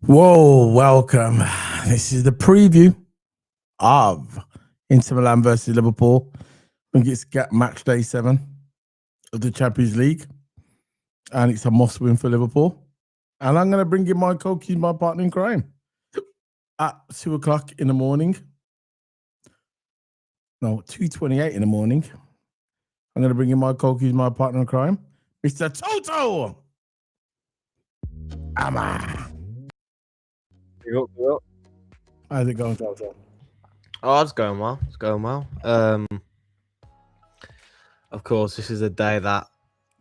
Whoa, welcome. This is the preview of Inter Milan versus Liverpool. I think it's match day 7 of the Champions League, and it's a must-win for Liverpool. And I'm going to bring in my coach, my partner in crime, at 2 o'clock in the morning. No, 2:28 in the morning. I'm going to bring in my coach, my partner in crime, Mr. Toto. Ama. How's it going, Toto? Oh, it's going well. It's going well. Of course, this is a day that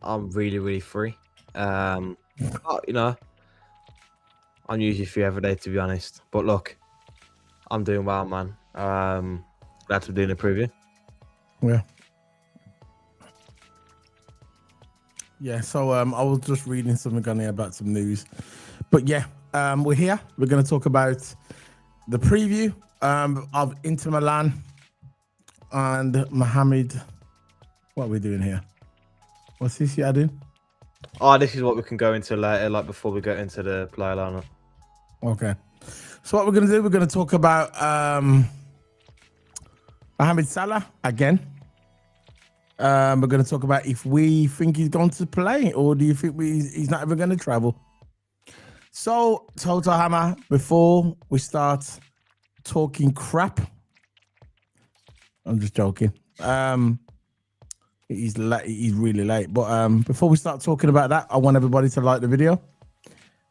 I'm really free. I'm usually free every day, to be honest. But look, I'm doing well, man. Glad to be doing a preview. Yeah, so I was just reading something on here about some news. But yeah, we're here. We're going to talk about the preview of Inter Milan and Mohamed. What are we doing here? What's this you adding? Oh, this is what we can go into later, like before we get into the player lineup. Okay. So what we're going to do, we're going to talk about Mohamed Salah again. We're going to talk about if we think he's going to play or do you think he's not ever going to travel. So, Toto Hammer, before we start talking crap, I'm just joking. He's late, he's really late. But before we start talking about that, I want everybody to like the video.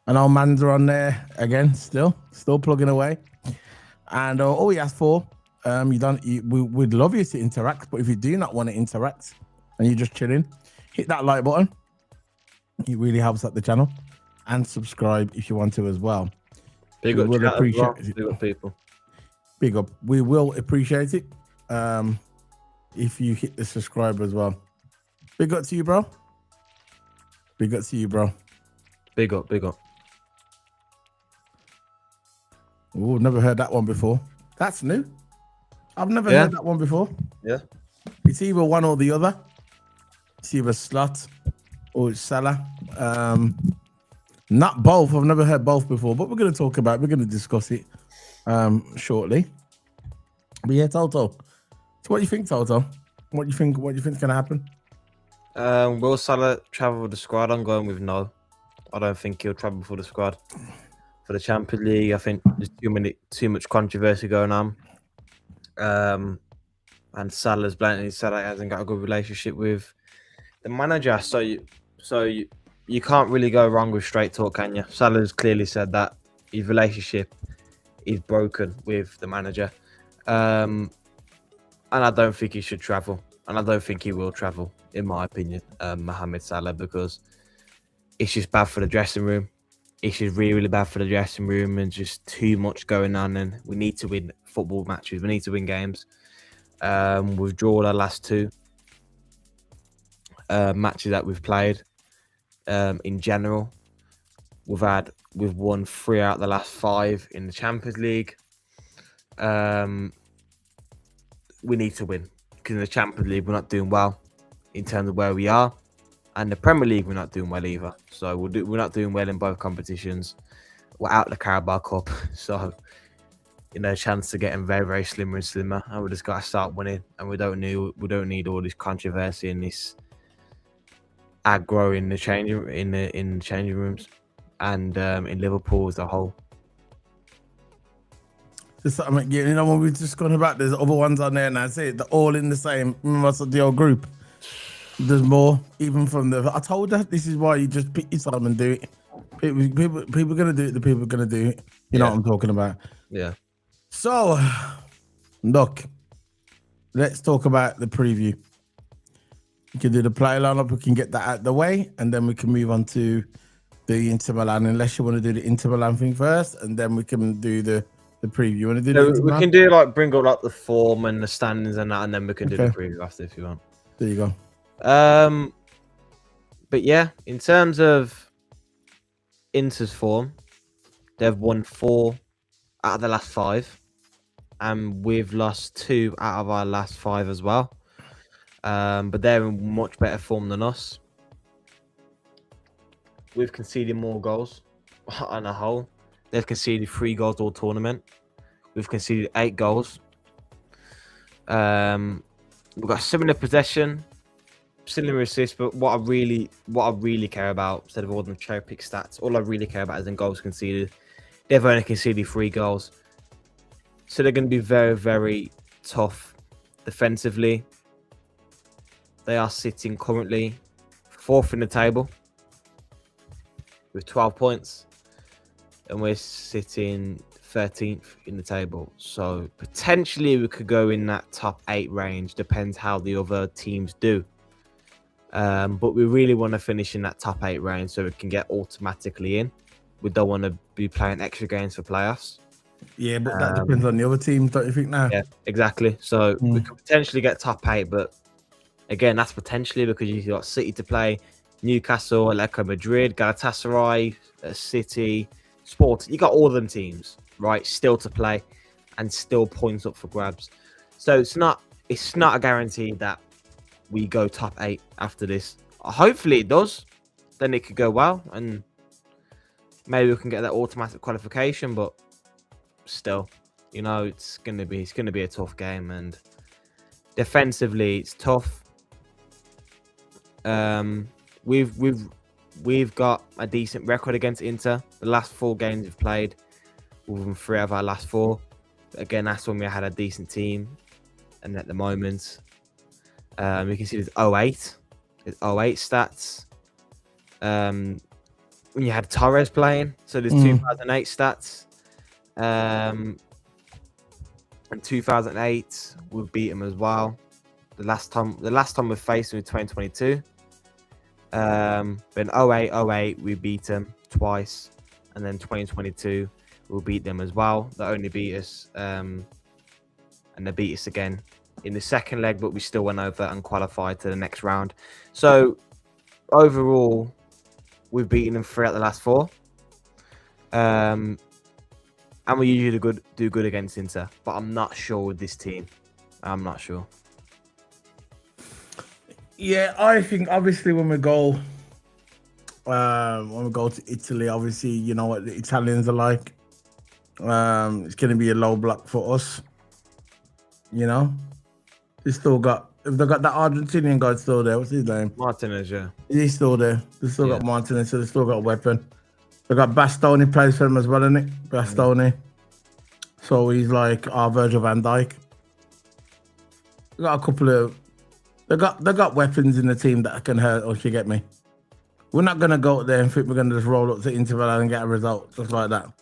And our mans are on there again, still plugging away. And all we ask for, we'd love you to interact, but if you do not want to interact and you're just chilling, hit that like button. It really helps out the channel. And subscribe if you want to as well. Big up, Big up, people. Big up. We will appreciate it if you hit the subscribe as well. Big up to you, bro. Big up to you, bro. Big up. Oh, never heard that one before. That's new. I've never heard that one before. Yeah. It's either one or the other. It's either Slot or it's Salah. Not both. I've never heard both before, but we're going to discuss it shortly. But yeah, Toto. So what do you think, Toto? What do you think's going to happen? Will Salah travel with the squad? I'm going with no. I don't think he'll travel for the squad. For the Champions League, I think there's too much controversy going on. And Salah's blatantly said he hasn't got a good relationship with the manager. So you can't really go wrong with straight talk, can you? Salah's clearly said that his relationship is broken with the manager. And I don't think he should travel. And I don't think he will travel, in my opinion, Mohamed Salah, because it's just bad for the dressing room. It's just really bad for the dressing room and just too much going on. And we need to win football matches. We need to win games. We've drawn our last 2 matches that we've played. In general, we've won 3 out of the last 5 in the Champions League. We need to win because in the Champions League we're not doing well in terms of where we are, and the Premier League we're not doing well either. So we're not doing well in both competitions. We're out the Carabao Cup, so chance to getting very slimmer and slimmer, and we just got to start winning. And we don't need all this controversy and this aggro in the changing rooms and in Liverpool as a whole. Just when we're just going about, there's other ones on there, and I say they're all in the same. Remember the old group. There's more, even from the. I told her this is why you just pick your time and do it. People are gonna do it. The people are gonna do it. You know what I'm talking about. Yeah. So, look, let's talk about the preview. We can do the player lineup. We can get that out of the way, and then we can move on to the Inter Milan. Unless you want to do the Inter Milan thing first, and then we can do the preview. You want to do we can do bring up the form and the standings and that, and then we can do the preview after if you want. There you go. But yeah, in terms of Inter's form, they've won 4 out of the last 5, and we've lost 2 out of our last 5 as well. But they're in much better form than us. We've conceded more goals, on a whole. They've conceded 3 goals all tournament. We've conceded 8 goals. We've got similar possession, similar assists, but what I really care about, instead of all the cherry pick stats, all I really care about is in goals conceded. They've only conceded 3 goals. So they're going to be very, very tough defensively. They are sitting currently 4th in the table with 12 points. And we're sitting 13th in the table. So potentially we could go in that top 8 range. Depends how the other teams do. But we really want to finish in that top 8 range so we can get automatically in. We don't want to be playing extra games for playoffs. Yeah, but that depends on the other team, don't you think now? Yeah, exactly. So we could potentially get top 8, but again, that's potentially because you've got City to play, Newcastle, Atletico Madrid, Galatasaray, City, Sport. You got all of them teams, right, still to play and still points up for grabs. So it's not a guarantee that we go top 8 after this. Hopefully it does. Then it could go well and maybe we can get that automatic qualification, but still, you know, it's gonna be a tough game, and defensively it's tough. We've got a decent record against Inter. The last 4 games we've played, we've won 3 out of our last 4. Again, that's when we had a decent team, and at the moment, we can see there's 08. There's 08 stats. When you had Torres playing, so there's 2008 stats. And 2008, we've beat him as well. The last time we faced him was 2022. Then 08, we beat them twice, and then 2022, we'll beat them as well. They only beat us, and they beat us again in the second leg, but we still went over and qualified to the next round. So overall, we've beaten them 3 out of the last 4. And we usually do good against Inter, but I'm not sure with this team. I'm not sure. Yeah, I think obviously when we go to Italy, obviously you know what the Italians are like. It's going to be a low block for us. You know, if they got that Argentinian guy still there. What's his name? Martinez, yeah. He's still there. They still got Martinez, so they still got a weapon. They got Bastoni plays for them as well, isn't it? Bastoni. So he's like our Virgil van Dijk. They got a couple of they got weapons in the team that can hurt us, you get me? We're not gonna go out there and think we're gonna just roll up to Inter Milan and get a result just like that.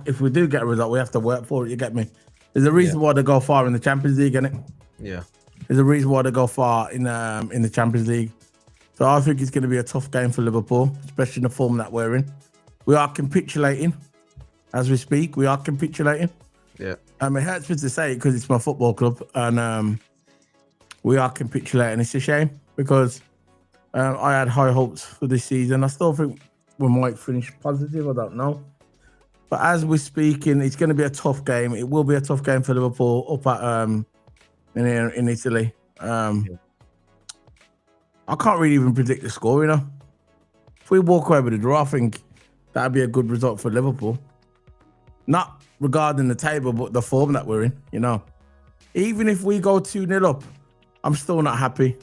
If we do get a result, we have to work for it, you get me? There's a reason why they go far in the Champions League, isn't it? Yeah. There's a reason why they go far in the Champions League. So I think it's gonna be a tough game for Liverpool, especially in the form that we're in. We are capitulating as we speak. We are capitulating. Yeah. It hurts me to say it because it's my football club, and we are capitulating. It's a shame because I had high hopes for this season. I still think we might finish positive. I don't know. But as we're speaking, it's going to be a tough game. It will be a tough game for Liverpool up at in Italy. I can't really even predict the score, you know. If we walk away with a draw, I think that'd be a good result for Liverpool. Not regarding the table, but the form that we're in, you know. Even if we go 2-0 up, I'm still not happy.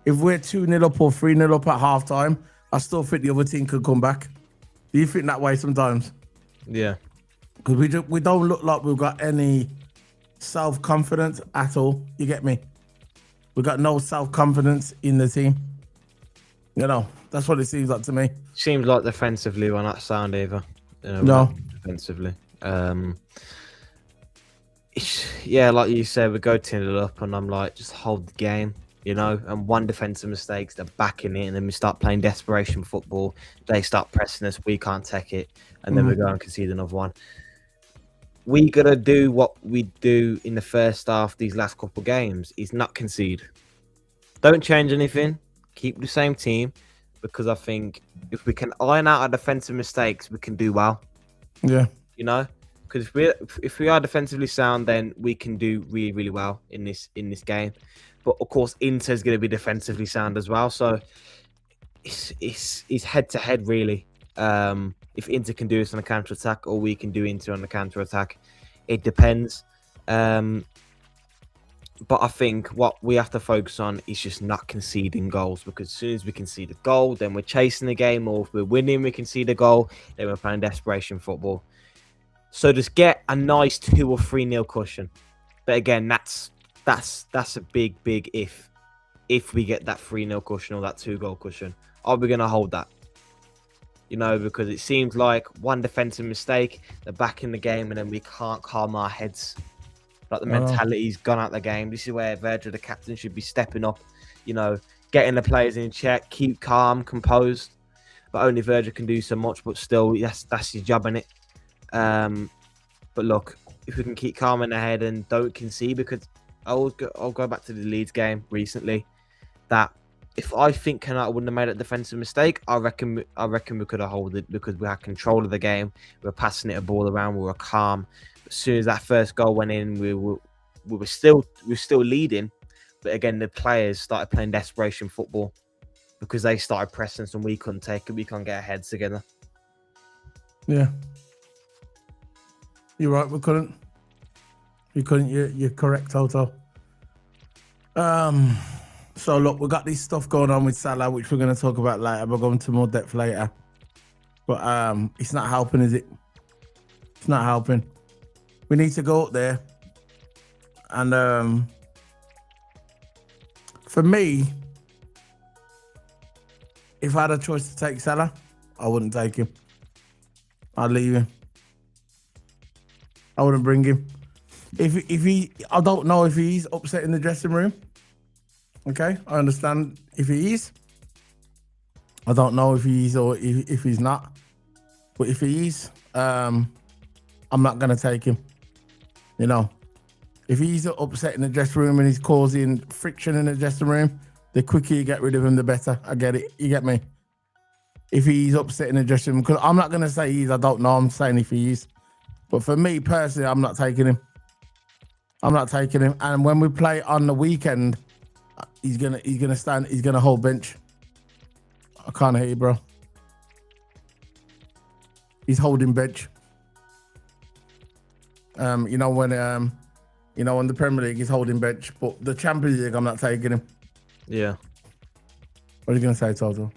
If we're 2-0 up or 3-0 up at halftime, I still think the other team could come back. Do you think that way sometimes? Yeah. Because we don't look like we've got any self-confidence at all. You get me? We've got no self-confidence in the team. You know, that's what it seems like to me. Seems like defensively we're not sound either. You know, No. Defensively. Yeah, like you said, we go 2-0 up and I'm like, just hold the game, you know, and one defensive mistakes, they're back in it, and then we start playing desperation football. They start pressing us, we can't take it, and then we go and concede another one. We gotta do what we do in the first half these last couple games, is not concede. Don't change anything, keep the same team, because I think if we can iron out our defensive mistakes, we can do well. Yeah. You know? Because if we are defensively sound, then we can do really, really well in this game. But of course, Inter's going to be defensively sound as well. So it's head to head really. If Inter can do this on a counter attack, or we can do Inter on the counter attack, it depends. But I think what we have to focus on is just not conceding goals, because as soon as we concede a goal, then we're chasing the game, or if we're winning, we concede a goal, then we're playing desperation football. So just get a nice 2 or 3-0 cushion. But again, that's a big if. If we get that 3-0 cushion or that 2-goal cushion, are we going to hold that? You know, because it seems like one defensive mistake, they're back in the game, and then we can't calm our heads. Like the mentality's gone out the game. This is where Virgil, the captain, should be stepping up. You know, getting the players in check, keep calm, composed. But only Virgil can do so much. But still, that's his job, innit? But look, if we can keep calm in the head and don't concede, because I'll go back to the Leeds game recently. That if I think Canada wouldn't have made a defensive mistake, I reckon we could have held it, because we had control of the game. We were passing it a ball around. We were calm. As soon as that first goal went in, we were still leading, but again the players started playing desperation football, because they started pressing us and we couldn't take it. We can't get our heads together. Yeah, you're right. We couldn't. You're correct, Toto. So look, we got this stuff going on with Salah, which we're going to talk about later. We'll go into more depth later. But it's not helping, is it? It's not helping. We need to go up there. And for me, if I had a choice to take Salah, I wouldn't take him. I'd leave him. I wouldn't bring him. I don't know if he's upset in the dressing room. Okay, I understand if he is. I don't know if he is or if he's not. But if he is, I'm not gonna take him. You know, if he's upset in the dressing room and he's causing friction in the dressing room, the quicker you get rid of him, the better. I get it. You get me? If he's upset in the dressing room, because I'm not gonna say he is. I don't know. I'm saying if he is. But for me personally, I'm not taking him. I'm not taking him. And when we play on the weekend, he's gonna stand. He's gonna hold bench. I can't hear you, bro. He's holding bench. You know when the Premier League, he's holding bench, but the Champions League, I'm not taking him. Yeah. What are you gonna say, Toto?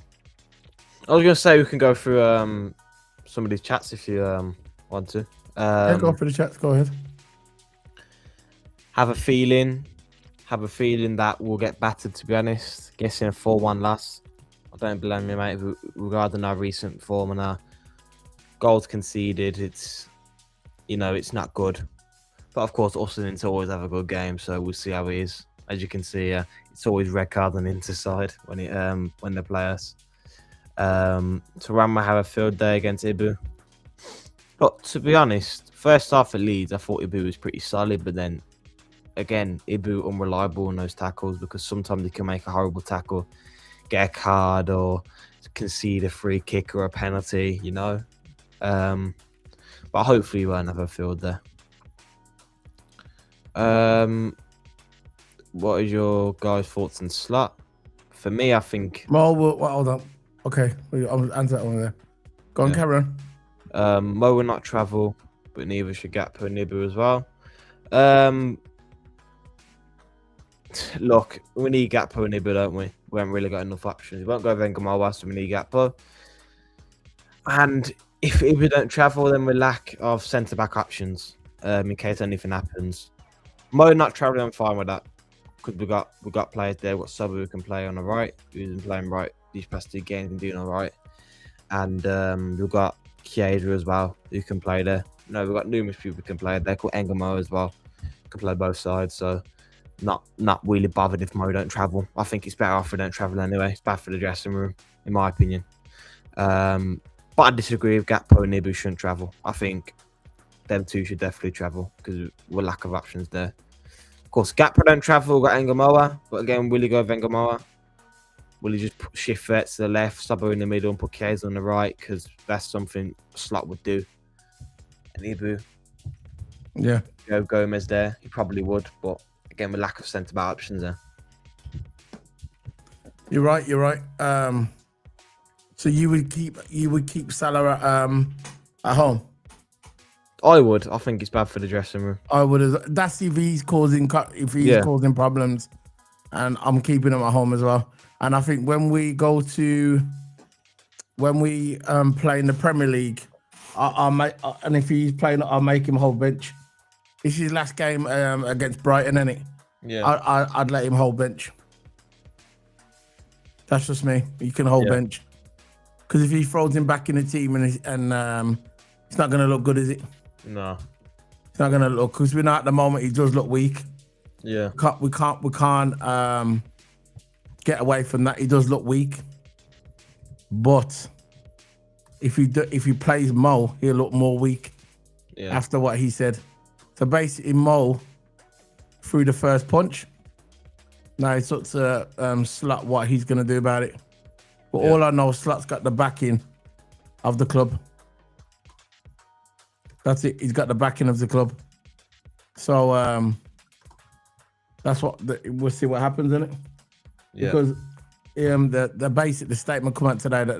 I was gonna say we can go through some of these chats if you want to. Yeah, go for the chats. Go ahead. Have a feeling that we'll get battered, to be honest. Guessing a 4-1 loss. I don't blame you, mate, regarding our recent form and our goals conceded. It's not good. But of course, us and Inter always have a good game, so we'll see how it is. As you can see, it's always red card on Inter side when they play us. So Rama have a field day against Ibu. But to be honest, first half at Leeds, I thought Ibu was pretty solid, but then again, Ibu unreliable in those tackles, because sometimes he can make a horrible tackle, get a card, or concede a free kick or a penalty, you know. But hopefully we won't have a field there. What is your guys' thoughts on Slot? For me, I think. Well, hold on. Okay, I'll answer that one there. Go on, carry on. Mo will not travel, but neither should Gakpo and Nibu as well. Look, we need Gakpo and Nibu, don't we? We haven't really got enough options. We won't go Vengamowa, so we need Gakpo. And if we don't travel, then we lack of centre-back options in case anything happens. Mo not travelling, I'm fine with that, because we got players there. We've got Sabu who can play on the right, who's been playing right these past 2 games and doing all right. And we've got Chiesa as well, who can play there. No, we've got numerous people who can play there. Called Engamo as well, can play both sides. So not really bothered if Mo don't travel. I think it's better off we don't travel anyway. It's bad for the dressing room, in my opinion. But I disagree with Gakpo and Nibu shouldn't travel. I think them two should definitely travel, because we're lack of options there. Of course, Gakpo don't travel, we've got Engamoa. But again, will he go with Engamoa? Will he just shift Vets to the left, Sabo in the middle, and put Chiesa on the right? Because that's something Slot would do. And Ibu. Yeah. Joe Gomez there. He probably would. But again, with lack of centre-back options there. You're right. So So you would keep Salah at home. I would. I think it's bad for the dressing room. I would. That's if he's causing problems, and I'm keeping him at home as well. And I think when we play in the Premier League, I'll make and if he's playing, I'll make him hold bench. It's his last game against Brighton, isn't it? Yeah. I'd let him hold bench. That's just me. You can hold bench because if he throws him back in the team and it's not going to look good, is it? No. It's not going to look because we know at the moment he does look weak. Yeah. We can't get away from that. He does look weak, but if he plays Mo, he'll look more weak. Yeah. After what he said, so basically Mo threw the first punch. Now it's up to Slot what he's gonna do about it. But all I know, Slot's got the backing of the club. That's it. He's got the backing of the club. So that's what we'll see what happens in it. Yeah. Because the statement come out today that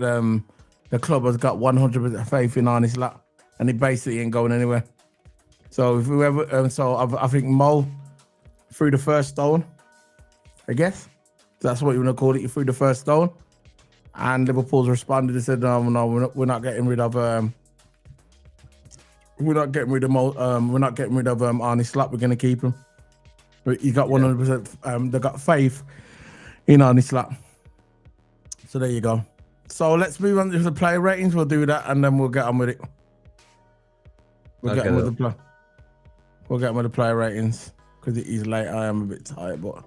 the club has got 100% faith in Arne Slot, and he basically ain't going anywhere. So if whoever, I think Mo threw the first stone. I guess that's what you want to call it. You threw the first stone, and Liverpool's responded and said, "No, we're not getting rid of Mo. We're not getting rid of Arne Slot. We're going to keep him. He's got 100%. They got faith in Arne Slot. So there you go. So let's move on to the player ratings. We'll do that, and then we'll get on with it. We'll get on with the player ratings because it is late. I am a bit tired, but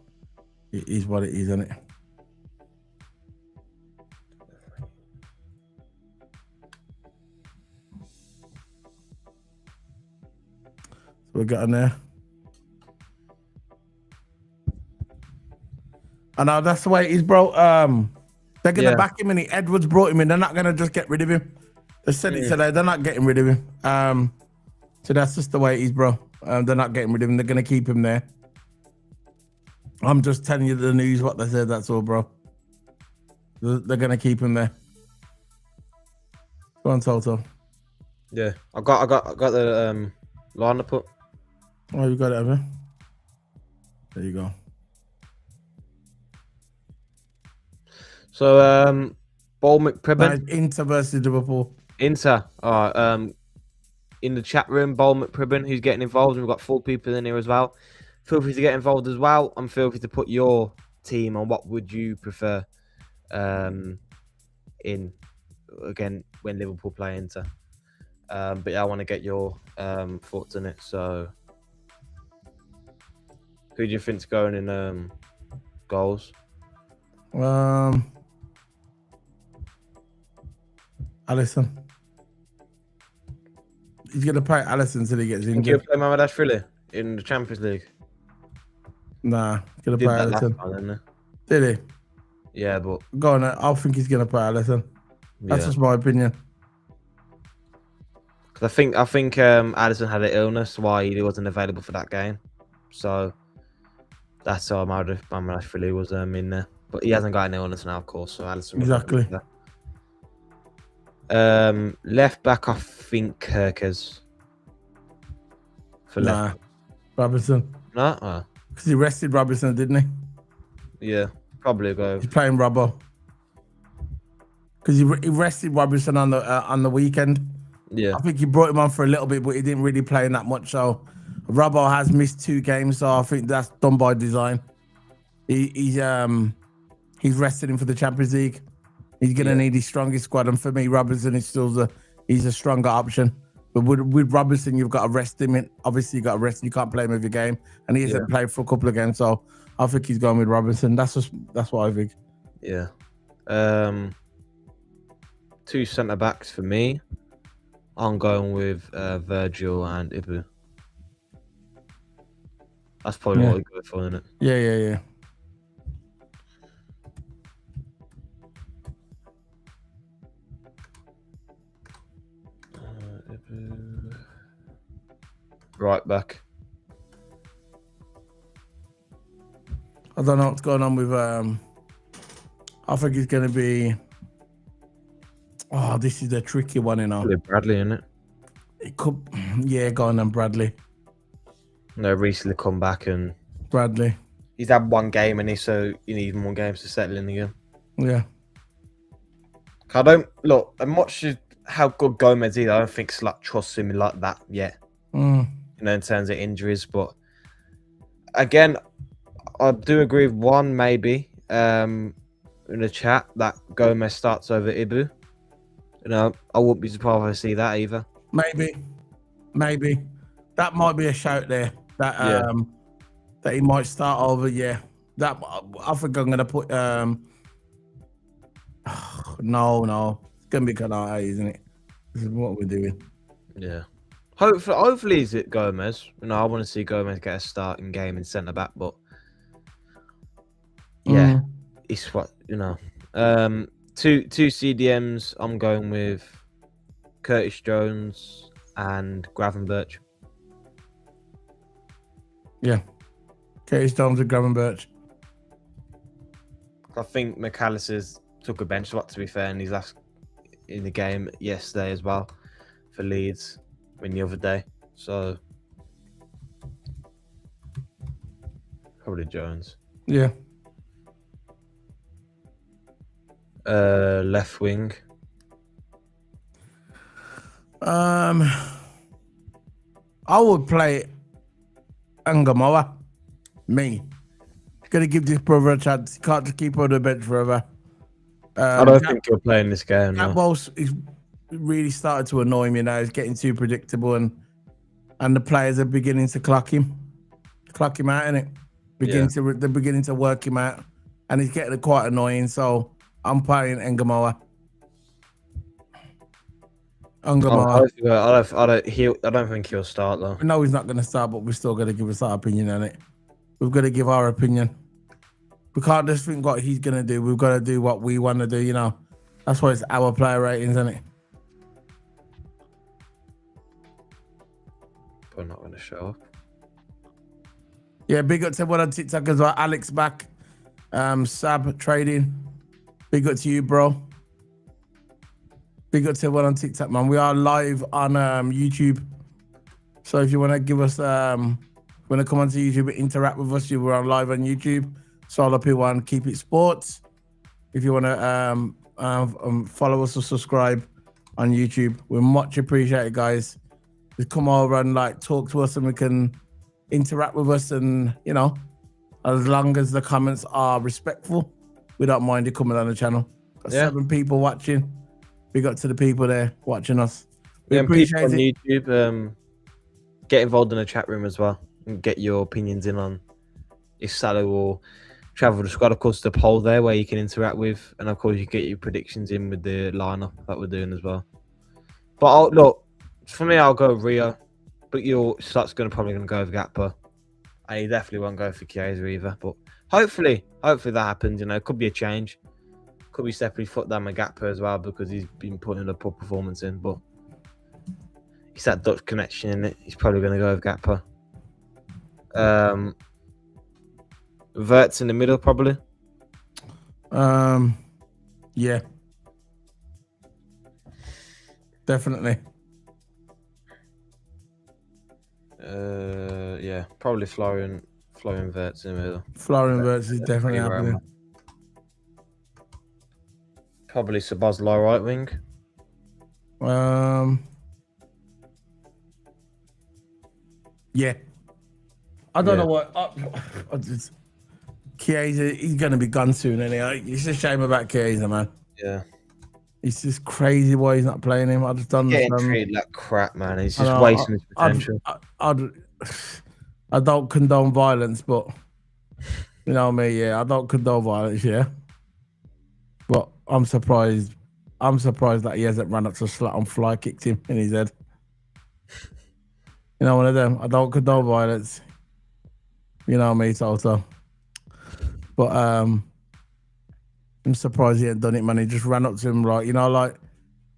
it is what it is, isn't it? So we'll get on there. I know that's the way it is, bro. They're gonna back him, and Edwards brought him in. They're not gonna just get rid of him. They said it today. They're not getting rid of him. So that's just the way it is, bro. They're not getting rid of him. They're gonna keep him there. I'm just telling you the news, what they said. That's all, bro. They're gonna keep him there. Go on, Toto. Yeah, I got the lineup up. Oh, you got it, have you? There you go. So, Ball McPribbin. Inter versus Liverpool. Inter. In the chat room, Ball McPribbin, who's getting involved, and we've got 4 people in here as well. Feel free to get involved as well, and feel free to put your team on what would you prefer in again when Liverpool play Inter. But yeah, I want to get your thoughts on it. So, who do you think's going in goals? Alisson. He's gonna play Alisson until he gets injured. He'll play Mamadashvili in the Champions League. Nah, he's gonna play Alisson. Did he? Yeah, but go on. I think he's gonna play Alisson. That's just my opinion. Because I think Alisson had an illness why he wasn't available for that game, so that's why Mamadashvili was in there. But he hasn't got an illness now, of course. So Alisson exactly. Left back, I think Kirkers. For left. Robinson. No, because he rested Robinson, didn't he? Yeah, probably go. He's playing Robbo. Because he rested Robinson on the weekend. Yeah, I think he brought him on for a little bit, but he didn't really play that much. So Robbo has missed 2 games, so I think that's done by design. He's rested him for the Champions League. He's gonna need his strongest squad, and for me, Robinson is still he's a stronger option. But with Robinson, you've got to rest him. Obviously, you got to rest him. You can't play him every game, and he hasn't played for a couple of games. So I think he's going with Robinson. That's what I think. Yeah. 2 centre backs for me. I'm going with Virgil and Ibu. That's probably what we go for, isn't it? Yeah. Right back. I don't know what's going on with. I think he's going to be. Oh, this is a tricky one, you know. Probably Bradley, isn't it? It could, yeah, go on then, Bradley. No, recently come back and Bradley. he's had one game and so you need more games to settle in again. Yeah. I don't look as much as how good Gomez is. I don't think Salah trusts him like that yet. Mm. You know, in terms of injuries, but again, I do agree with one maybe in the chat that Gomez starts over Ibu. You know, I wouldn't be surprised if I see that either. Maybe that might be a shout there. That Yeah. that he might start over. Yeah, that I think I'm gonna put. No, it's gonna be Canate, isn't it? This is what we're doing. Yeah. Hopefully, is it Gomez? You know, I want to see Gomez get a starting game in centre back, but yeah, it's what you know. Two CDMs. I'm going with Curtis Jones and Gravenberch. Yeah, Curtis Jones and Gravenberch. I think McAllister's took a bench spot, to be fair, in his last in the game yesterday as well for Leeds. The other day, so probably Jones. Yeah. Left wing. I would play Angamoa. Me. Gonna give this brother a chance. He can't just keep on the bench forever. I don't think he'll play in this game. That Walsh is really started to annoy me now. He's getting too predictable, and the players are beginning to clock him out, innit? They're beginning to work him out, and he's getting quite annoying. So I'm playing Engamoa. I don't think he'll start though. No, he's not going to start, but we're still going to give us our opinion on it. We've got to give our opinion. We can't just think what he's going to do. We've got to do what we want to do, you know. That's why it's our player ratings, isn't it? But not going to show up. Yeah, big up to everyone on TikTok as well. Alex back. Sab trading. Big up to you, bro. Big up to everyone on TikTok, man. We are live on YouTube. So if you want to give us, want to come onto YouTube and interact with us, we're on live on YouTube. Solar P1, Keep It Sports. If you want to follow us or subscribe on YouTube, we're much appreciated, guys. Just come over and like talk to us, and we can interact with us. And you know, as long as the comments are respectful, we don't mind you coming on the channel. Got 7 people watching. Big up to the people there watching us. We appreciate people on it. YouTube, get involved in the chat room as well and get your opinions in on if Salah will travel the squad. Of course, the poll there where you can interact with, and of course you get your predictions in with the lineup that we're doing as well. But look, for me, I'll go Rio, but your Slot's probably going to go with Gakpo, and he definitely won't go for Chiesa either. But hopefully that happens. You know, it could be a change. Could be Stephanie foot down Gakpo as well because he's been putting a poor performance in, but it's that Dutch connection in it. He's probably going to go with Gakpo. Verts in the middle, probably. Yeah, definitely. Yeah, probably Florian Verts in the middle. Florian Verts is definitely happening. Probably Sabazlai right wing. Yeah. I don't know what. Chiesa, he's going to be gone soon anyway. It's a shame about Chiesa, man. Yeah. It's just crazy why he's not playing him. I just don't understand. Getting treated like crap, man. He's just wasting his potential. I don't condone violence, but you know me, yeah. I don't condone violence, yeah. But I'm surprised that he hasn't run up to Slat and fly kicked him in his head. You know, one of them. I don't condone violence. You know me, Toto. But I'm surprised he hadn't done it, man. He just ran up to him, like, you know, like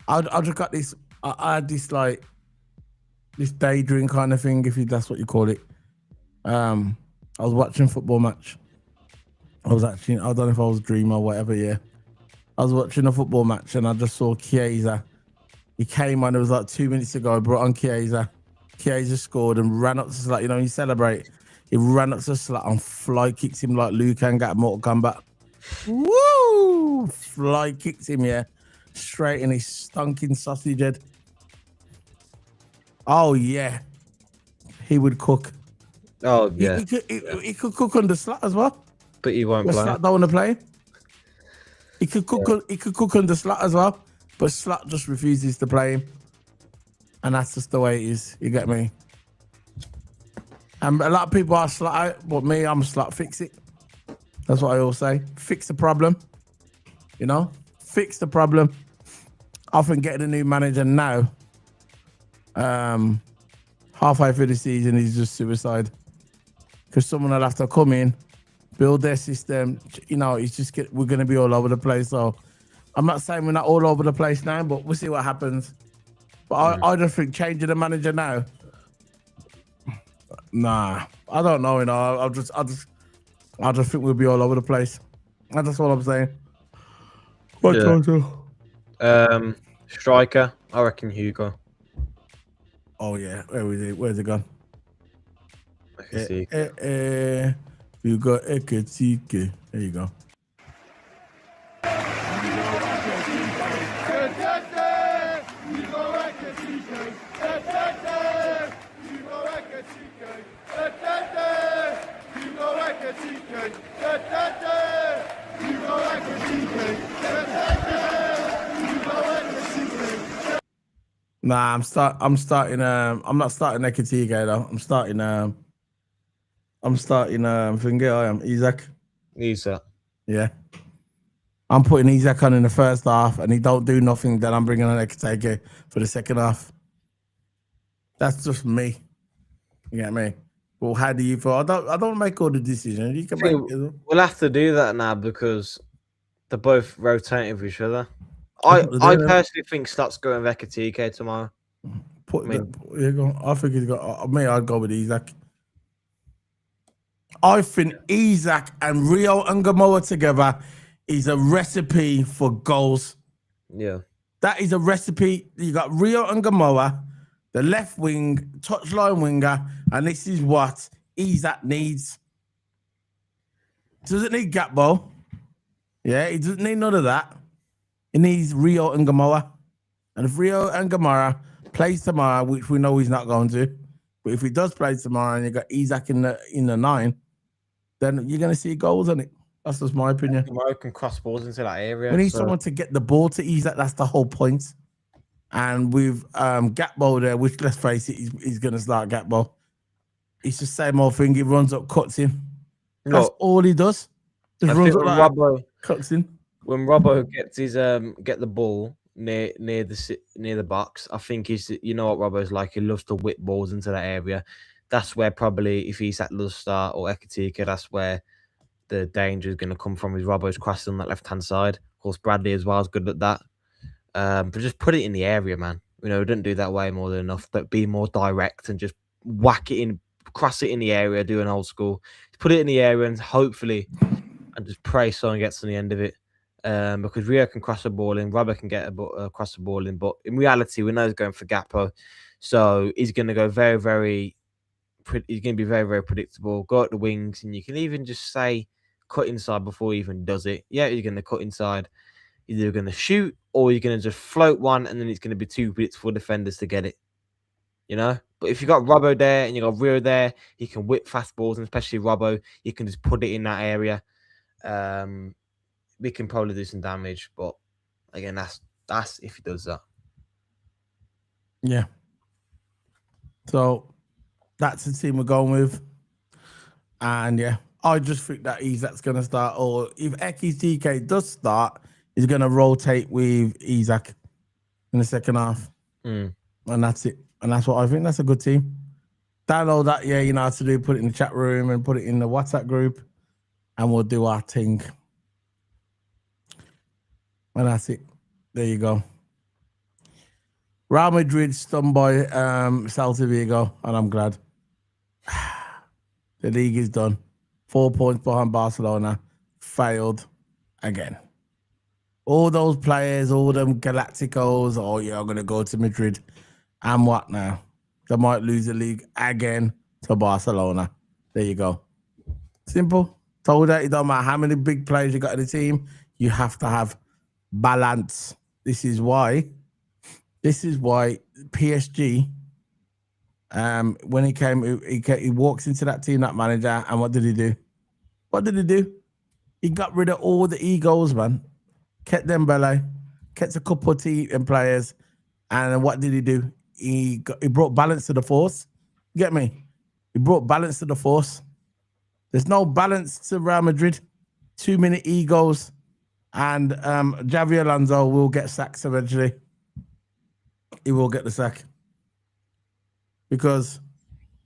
I just got this. I had this like this daydream kind of thing, if that's what you call it. I was watching a football match. I don't know if I was dreaming or whatever, yeah. I was watching a football match and I just saw Chiesa. He came on, it was like 2 minutes ago, I brought on Chiesa. Chiesa scored and ran up to Salah. You know, he celebrate. He ran up to Salah and fly kicks him like Liu Kang at Mortal Kombat. Woo! Fly kicks him, yeah. Straight in his stinking sausage head. Oh, yeah. He would cook. Oh, yeah. He could cook under Slot as well. But he won't play. Slot don't want to play. He could cook. Yeah. He could cook under Slot as well, but Slot just refuses to play him, and that's just the way it is. You get me? And a lot of people are Slot out, but me, I'm Slot. Fix it. That's what I always say. Fix the problem. You know, fix the problem. Often getting a new manager now. Halfway through the season is just suicide, because someone will have to come in, build their system. You know, it's just we're going to be all over the place. So I'm not saying we're not all over the place now, but we'll see what happens. But I just think changing the manager now, nah, I don't know. You know, I just think we'll be all over the place. That's all I'm saying. What striker, I reckon Hugo. Oh yeah, where's it gone? I can see. You got Eketike. There you go. Nah, I'm starting. I'm not starting Eketike though. I'm starting. Isaac. Isaac. Yeah. I'm putting Isaac on in the first half, and he don't do nothing. Then I'm bringing on Eketike for the second half. That's just me. You get me? Well, how do you feel? I don't make all the decisions. You can make it. We'll have to do that now because they're both rotating with each other. I personally think Slot's going with Eketike tomorrow. I think he's got. I'd go with Isaac. I think Isaac and Rio and Gamoa together is a recipe for goals. Yeah. That is a recipe. You got Rio and Gamoa, the left wing, touchline winger, and this is what Isaac needs. Doesn't need Gakpo. Yeah, he doesn't need none of that. He needs Rio and Gamoa. And if Rio and Gamoa plays tomorrow, which we know he's not going to, but if he does play tomorrow and you got Isaac in the 9, then you're going to see goals on it. That's just my opinion. Tomorrow can cross balls into that area. We need someone to get the ball to Isaac. That's the whole point. And with Gakpo there, which, let's face it, he's going to start Gakpo. It's the same old thing. He runs up, cuts in. That's all he does. Just runs up like cuts in. When Robbo gets his get the ball near the box, I think you know what Robbo's like. He loves to whip balls into that area. That's where probably if he's at the start or Eketike, that's where the danger is going to come from. Is Robbo's crossing on that left hand side. Of course, Bradley as well is good at that. But just put it in the area, man. You know, don't do that way more than enough. But be more direct and just whack it in, cross it in the area. Do an old school. Put it in the area and hopefully, and just pray someone gets on the end of it. Because Rio can cross the ball in, Robert can get cross the ball in, but in reality, we know he's going for Gakpo, so he's going to go very, very. He's going to be very, very predictable. Go at the wings, and you can even just say cut inside before he even does it. Yeah, he's going to cut inside. He's either going to shoot or you're going to just float one, and then it's going to be too predictable defenders to get it. You know, but if you got Robbo there and you got Rio there, he can whip fast balls, and especially Robbo, you can just put it in that area. We can probably do some damage, but again, that's if he does that. Yeah. So that's the team we're going with. And yeah, I just think that Isaac's going to start, or if Eketike does start, he's going to rotate with Isaac in the second half. And that's it. And that's what I think. That's a good team. Download that, yeah, you know how to do, put it in the chat room and put it in the WhatsApp group, and we'll do our thing. And that's it. There you go. Real Madrid stunned by Celta Vigo, and I'm glad. The league is done. 4 points behind Barcelona. Failed again. All those players, all them Galacticos, oh yeah, I'm gonna go to Madrid. And what now? They might lose the league again to Barcelona. There you go. Simple. Told that it don't matter how many big players you got in the team, you have to have balance. This is why PSG, when he walks into that team, that manager, and what did he do? What did he do? He got rid of all the egos, man. Kept Dembele, kept a couple of team players, and what did he do? He brought balance to the force. You get me? He brought balance to the force. There's no balance to Real Madrid. Too many egos, and Xavi Alonso will get sacked eventually. He will get the sack because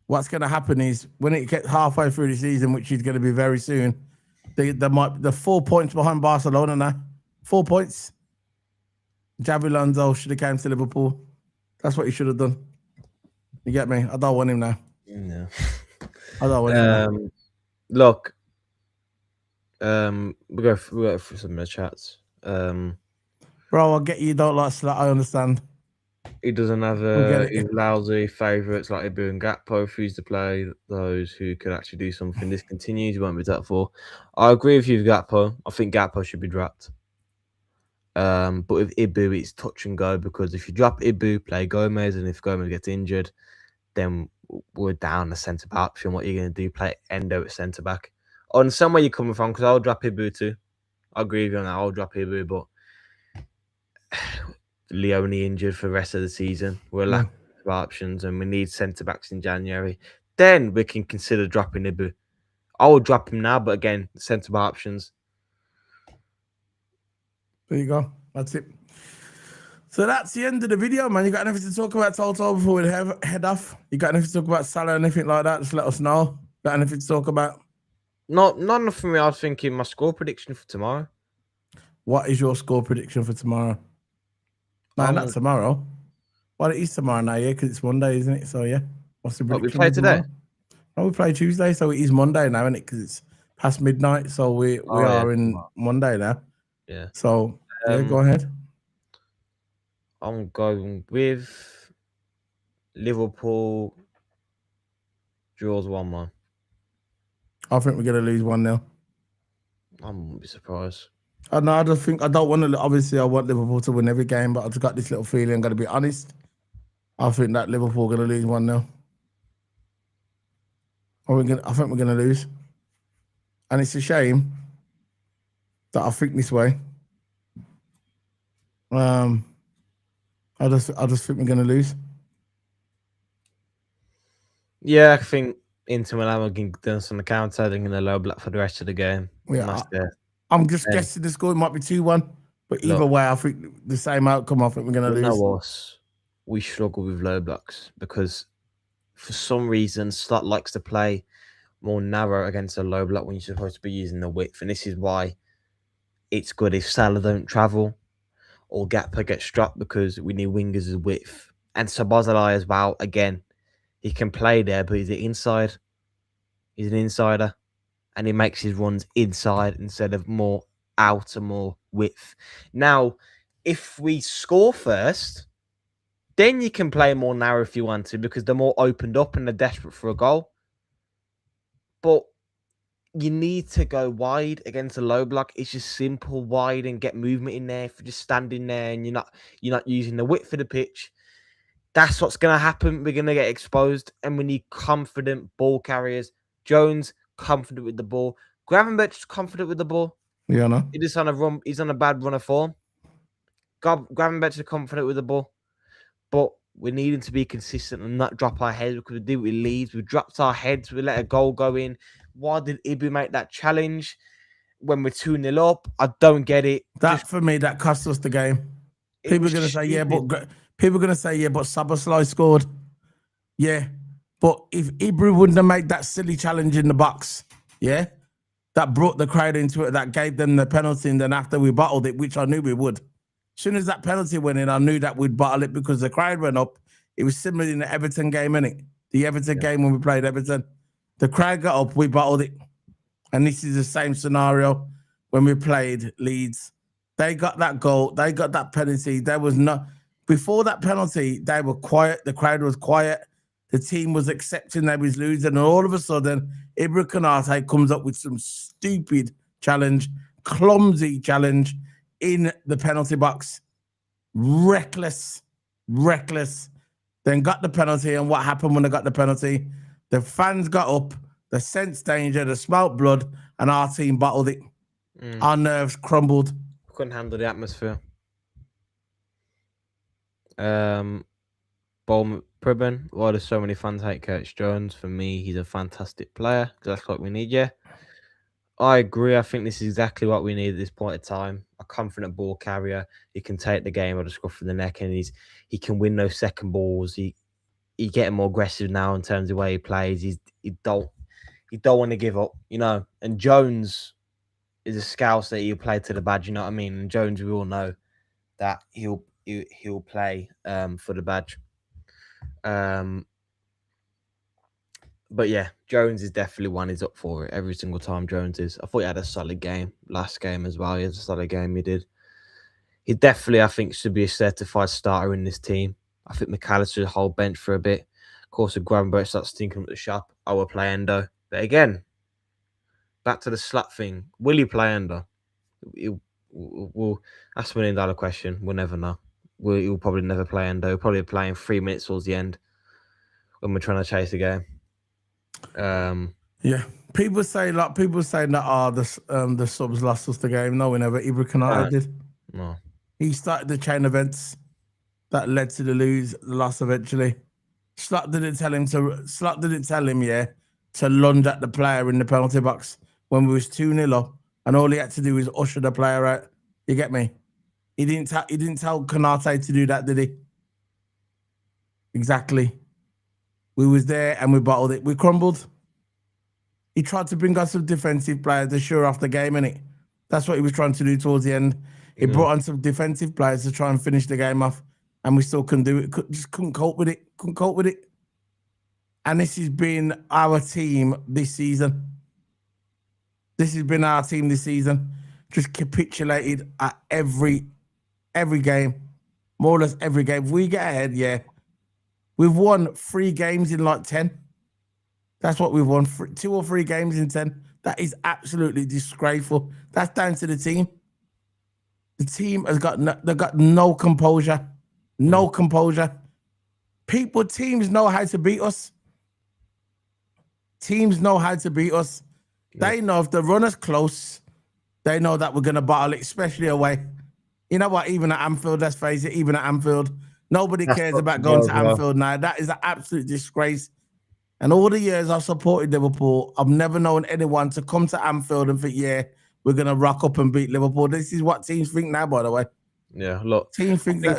what's going to happen is when it gets halfway through the season, which is going to be very soon, they're 4 points behind Barcelona now. 4 points. Xavi Alonso should have came to Liverpool. That's what he should have done. You get me? I don't want him now. No. I don't want him now. Look, we go through some of the chats. Bro, I get you don't like Salah. I understand. He doesn't have his lousy favourites like Ibu and Gakpo. Refuse to play those who could actually do something. This continues. He won't be that for. I agree with you with Gakpo. I think Gakpo should be dropped. But with Ibu, it's touch and go because if you drop Ibu, play Gomez, and if Gomez gets injured, then we're down the centre back option. What you're going to do? Play Endo at centre back. On somewhere you're coming from, because I'll drop Ibu too. I agree with you on that. I'll drop Ibu, but Leone injured for the rest of the season. We're lacking of options, and we need centre backs in January. Then we can consider dropping Ibu. I will drop him now, but again, centre back options. There you go. That's it. So that's the end of the video, man. You got anything to talk about, Toto, before we head off? You got anything to talk about Salah, anything like that? Just let us know. Got anything to talk about? Not enough for me. I was thinking my score prediction for tomorrow. What is your score prediction for tomorrow? Man, not tomorrow. Well, it is tomorrow now, yeah, because it's Monday, isn't it? So, yeah. What's the prediction? We play today? No, we play Tuesday, so it is Monday now, isn't it? Because it's past midnight, so we are in Monday now. Yeah. So, yeah, go ahead. I'm going with Liverpool draws 1-1. I think we're going to lose 1-0. I wouldn't be surprised. I don't want to, obviously, I want Liverpool to win every game, but I've just got this little feeling, I'm going to be honest. I think that Liverpool are going to lose 1-0. I think we're going to lose. And it's a shame that I think this way. I just think we're going to lose. Yeah, I think Inter Milan will get done on the counter. They're going to low block for the rest of the game. Yeah, I'm just guessing the score might be 2-1. But either way, I think the same outcome. I think we're going to lose. Know us. We struggle with low blocks because for some reason, Slot likes to play more narrow against a low block when you're supposed to be using the width. And this is why it's good if Salah don't travel or Gakpo gets dropped because we need wingers as width. And Szoboszlai as well, again, he can play there, but he's an inside. He's an insider. And he makes his runs inside instead of more out and more width. Now, if we score first, then you can play more narrow if you want to because they're more opened up and they're desperate for a goal. But you need to go wide against a low block. It's just simple wide and get movement in there. If you're just standing there and you're not using the width of the pitch, that's what's going to happen. We're going to get exposed and we need confident ball carriers. Jones, confident with the ball. Gravenberch, confident with the ball. Yeah, no. He's on a bad run of form. Gravenberch is confident with the ball. But we need him to be consistent and not drop our heads because we do it with Leeds. We dropped our heads. We let a goal go in. Why did Ibu make that challenge when we're 2-0 up? I don't get it. For me, that cost us the game. People are going to say, but Szoboszlai scored. Yeah. But if Ibu wouldn't have made that silly challenge in the box, yeah, that brought the crowd into it, that gave them the penalty, and then after we bottled it, which I knew we would. As soon as that penalty went in, I knew that we'd bottle it because the crowd went up. It was similar in the Everton game, innit? The Everton game when we played Everton. The crowd got up, we bottled it. And this is the same scenario when we played Leeds. They got that goal. They got that penalty. There was no before that penalty. They were quiet. The crowd was quiet. The team was accepting they was losing, and all of a sudden, Ibra Konate comes up with some stupid challenge, clumsy challenge in the penalty box. Reckless. Then got the penalty, and what happened when they got the penalty? The fans got up, they sensed danger, they smelt blood, and our team bottled it. Our nerves crumbled. Couldn't handle the atmosphere. Bournemouth Pribben. Why do so many fans hate Curtis Jones? For me, he's a fantastic player. That's what we need, yeah. I agree. I think this is exactly what we need at this point in time. A confident ball carrier. He can take the game or the scruff of the neck, and he can win those second balls. He getting more aggressive now in terms of the way he plays. He don't want to give up, you know. And Jones is a scout that he'll play to the badge, you know what I mean? And Jones, we all know that he'll play for the badge. But yeah, Jones is definitely one. He's up for it every single time. Jones is. I thought he had a solid game last game as well. He has a solid game. He did. He definitely, I think, should be a certified starter in this team. I think McAllister should hold bench for a bit. Of course, if Gravenberch starts stinking up the shop, I will play Endo. But again, back to the slut thing. Will he play Endo? That's $1 million question. We'll never know. He'll probably never play Endo. He'll probably play in 3 minutes towards the end when we're trying to chase the game. Yeah, people say that the subs lost us the game. No, we never. Ibra Konate did. No, he started the chain events that led to the loss eventually. Slot didn't tell him, to lunge at the player in the penalty box when we was 2-0 up, and all he had to do was usher the player out. You get me? He didn't tell Konate to do that, did he? Exactly. We was there and we bottled it. We crumbled. He tried to bring us some defensive players to show off the game, innit? That's what he was trying to do towards the end. He brought on some defensive players to try and finish the game off, and we still couldn't do it. Just couldn't cope with it. And this has been our team this season. Just capitulated at every game. More or less every game. If we get ahead, yeah. We've won 3 games in like 10. That's what we've won. 2 or 3 games in 10. That is absolutely disgraceful. That's down to the team. The team has got no composure. No composure. Teams know how to beat us. Teams know how to beat us. Yeah. They know if the runner's close, they know that we're going to bottle it, especially away. You know what? Even at Anfield, let's face it, nobody cares about going to Anfield now. That is an absolute disgrace. And all the years I've supported Liverpool, I've never known anyone to come to Anfield and think, yeah, we're going to rock up and beat Liverpool. This is what teams think now, by the way. Yeah, look. Teams think that.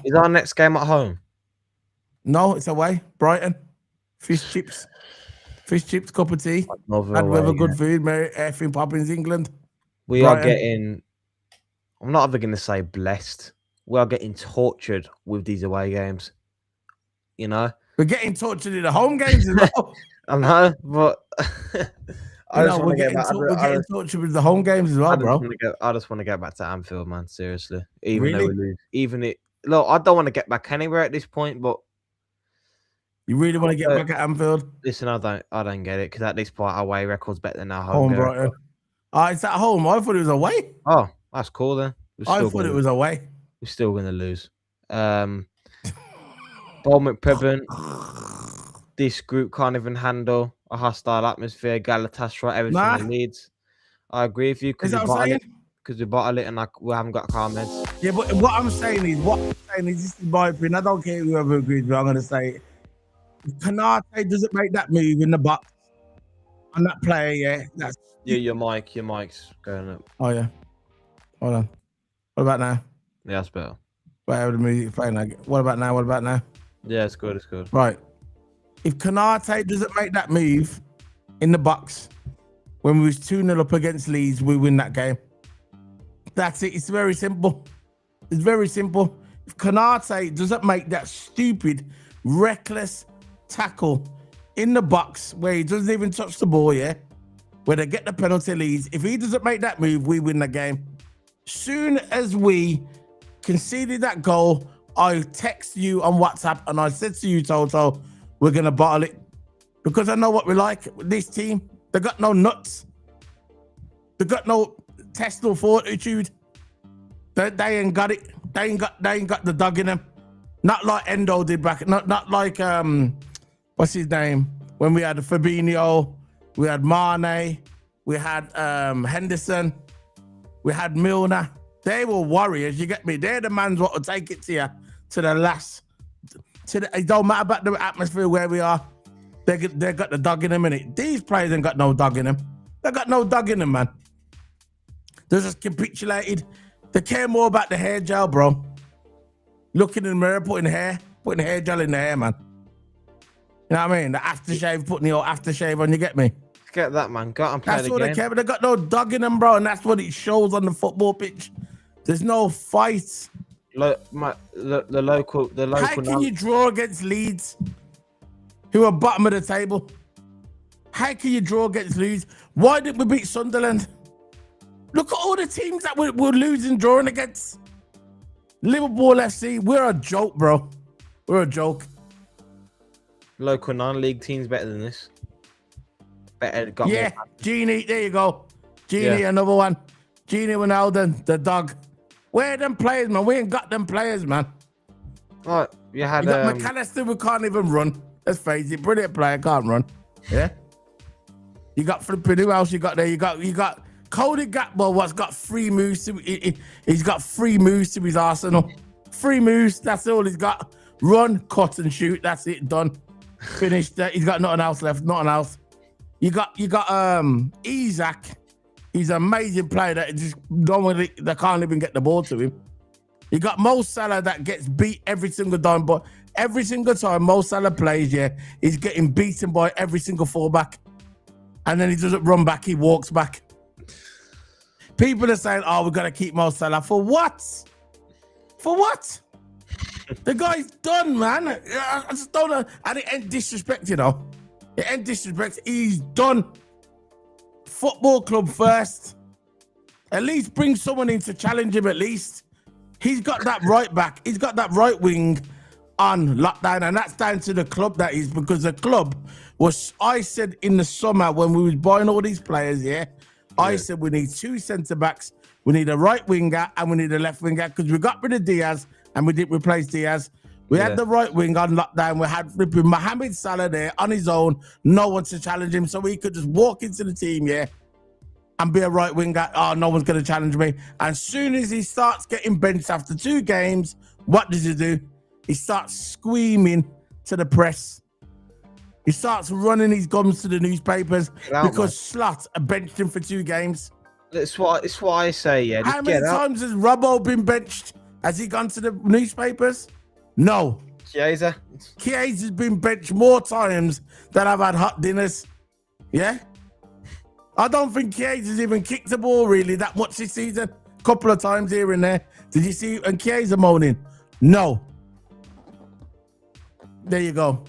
Is our next game at home? No, it's away. Brighton. Fish chips, cup of tea. And we have a good food, Mary effing Poppins, England. We are getting, I'm not ever going to say blessed. We are getting tortured with these away games. You know? We're getting tortured in the home games as well. I know, but we're getting tortured with the home games as well, bro. I just want to get back to Anfield, man. Seriously. Though we lose. Look, I don't want to get back anywhere at this point, but you really want to get back at Anfield? Listen, I don't get it, because at this point, our away record's better than our home. Brighton. It's at home. I thought it was away. Oh, that's cool then. I thought it was away. We're still going to lose. Bournemouth Pribben. This group can't even handle a hostile atmosphere. Galatasaray, everything it needs. I agree with you, because we bottle it and we haven't got comments. Yeah, but what I'm saying is, this is my opinion. I don't care whoever agrees, but I'm going to say it. If Konate doesn't make that move in the box on that player, yeah, that's... Yeah, your mic's going up. Oh, yeah. Hold on. What about now? Yeah, that's better. Whatever the music playing. What about now? Yeah, it's good. Right. If Konate doesn't make that move in the box when we was 2-0 up against Leeds, we win that game. That's it. It's very simple. If Konate doesn't make that stupid, reckless tackle in the box where he doesn't even touch the ball, yeah, where they get the penalty leads, if he doesn't make that move, we win the game. Soon as we conceded that goal, I text you on WhatsApp and I said to you, Toto, we're going to bottle it. Because I know what we like with this team. They got no nuts. They got no intestinal fortitude. They ain't got it. They ain't got the dog in them. Not like Endo did back. Not like what's his name? When we had Fabinho, we had Mane, we had Henderson, we had Milner. They were warriors. You get me? They're the mans what will take it to you to the last. It don't matter about the atmosphere where we are. They got the dog in them, innit? These players ain't got no dog in them. They got no dog in them, man. They're just capitulated. They care more about the hair gel, bro. Looking in the mirror, putting hair gel in the hair, man. You know what I mean? The aftershave, putting the old aftershave on, you get me? Get that, man. Go out and play That's the what game. they care, but they got no dog in them, bro, and that's what it shows on the football pitch. There's no fight. The local. How can you draw against Leeds, who are bottom of the table? How can you draw against Leeds? Why did we beat Sunderland? Look at all the teams that we're losing, drawing against. Liverpool FC, we're a joke, bro. We're a joke. Local non-league teams better than this. Better. Yeah, Genie, there you go. Genie, another one. Genie Ronaldo, the dog. Where are them players, man? We ain't got them players, man. Right, you had got McAllister who can't even run. Let's face it, brilliant player, can't run. Yeah. You got flipping, who else you got there? You got Cody Gakpo, what's got 3 moves to he's got 3 moves to his arsenal. 3 moves, that's all he's got. Run, cut, and shoot. That's it, done. Finished. He's got nothing else left, nothing else. You got Isaac. He's an amazing player that just they can't even get the ball to him. You got Mo Salah that gets beat every single time, but every single time Mo Salah plays, he's getting beaten by every single fullback. And then he doesn't run back, he walks back. People are saying, oh, we've got to keep Mo Salah. For what? For what? The guy's done, man. I just don't know. And it ain't disrespect, you know. It ain't disrespect. He's done. Football club first. At least bring someone in to challenge him at least. He's got that right back. He's got that right wing on lockdown. And that's down to the club, that is, because the club was, I said in the summer when we was buying all these players, I said we need 2 centre-backs. We need a right winger and we need a left winger because we got rid of Diaz and we didn't replace Diaz. We had the right wing on lockdown. We had flipping Mohamed Salah there on his own. No one to challenge him. So he could just walk into the team, and be a right winger. Oh, no one's going to challenge me. And soon as he starts getting benched after 2 games, what does he do? He starts screaming to the press. He starts running his gums to the newspapers because Slot benched him for 2 games. It's what I say, How many times has Robbo been benched? Has he gone to the newspapers? No. Chiesa's been benched more times than I've had hot dinners. Yeah? I don't think Chiesa's even kicked the ball really that much this season. Couple of times here and there. Did you see and Chiesa moaning? No. There you go.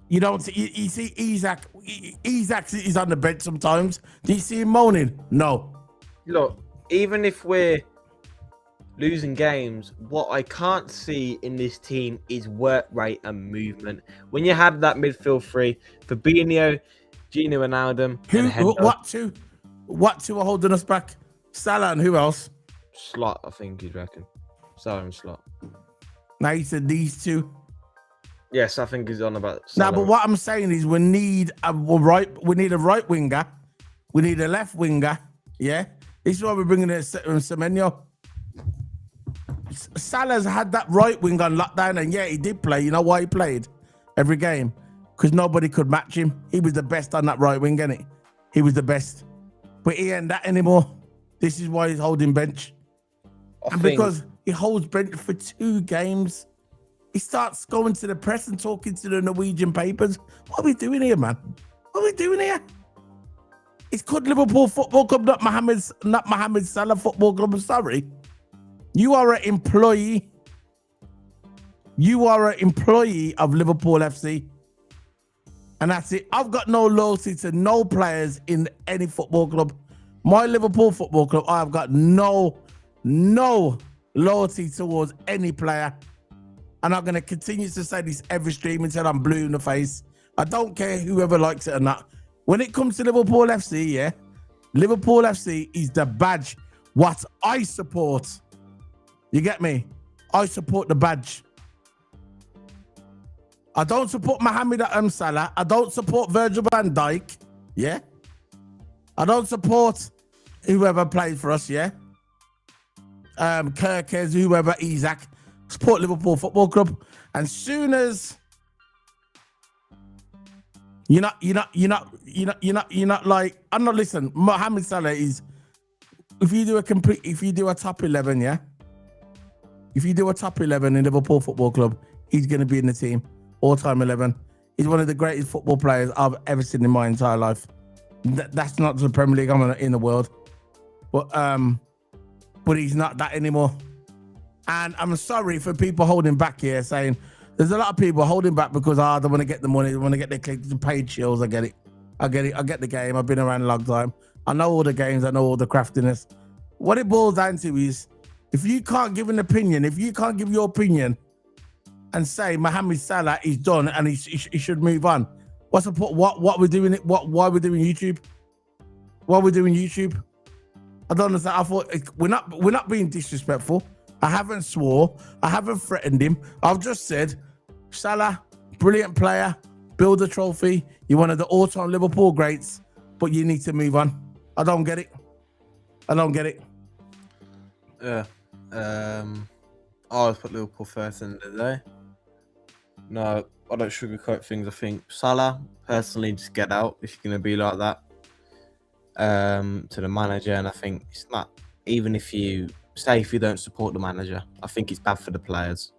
You don't see, you see Isaac is on the bench sometimes. Do you see him moaning? No. Look, even if we're losing games, what I can't see in this team is work rate and movement. When you had that midfield 3, Fabinho, Gini Wijnaldum, and Hendo. What two are holding us back? Salah and who else? Slot, I think you'd reckon. Salah and Slot. Now you said these 2. Yes, I think he's on about Salah. No, but what I'm saying is we need a right winger, we need a left winger. Yeah, this is why we're bringing in Semenyo. Salah's had that right wing on lockdown, and he did play. You know why he played every game? Because nobody could match him. He was the best on that right wing, innit? He was the best, but he ain't that anymore. This is why he's holding bench, because he holds bench for 2 games. He starts going to the press and talking to the Norwegian papers. What are we doing here, man? What are we doing here? It's called Liverpool Football Club, not Mohamed Salah Football Club. I'm sorry. You are an employee. You are an employee of Liverpool FC. And that's it. I've got no loyalty to no players in any football club. My Liverpool Football Club, I've got no loyalty towards any player. And I'm going to continue to say this every stream until I'm blue in the face. I don't care whoever likes it or not. When it comes to Liverpool FC, yeah, Liverpool FC is the badge what I support. You get me? I support the badge. I don't support Mohamed Salah. I don't support Virgil van Dijk. Yeah. I don't support whoever played for us. Yeah. Kirkes, whoever, Isaac. Support Liverpool Football Club. And soon as you're not like, I'm not, listen, Mohamed Salah is, if you do a top 11, yeah. If you do a top 11 in Liverpool Football Club, he's going to be in the team. All-time 11. He's one of the greatest football players I've ever seen in my entire life. That's not the Premier League I'm in the world. But he's not that anymore. And I'm sorry for people holding back here, saying there's a lot of people holding back because they want to get the money, they want to get their paid chills. I get it. I get the game. I've been around a long time. I know all the games. I know all the craftiness. What it boils down to is, if you can't give an opinion, if you can't give your opinion and say Mohamed Salah is done and he should move on, what's the point? What we're doing it? Why we're doing YouTube? Why we're doing YouTube? I don't understand. I thought we're not being disrespectful. I haven't swore. I haven't threatened him. I've just said, Salah, brilliant player, build a trophy. You're one of the all-time Liverpool greats, but you need to move on. I don't get it. I don't get it. Yeah. I always put Liverpool first in the day. No, I don't sugarcoat things. I think Salah, personally, just get out if you're going to be like that. To the manager, and I think it's not, even if you don't support the manager, I think it's bad for the players,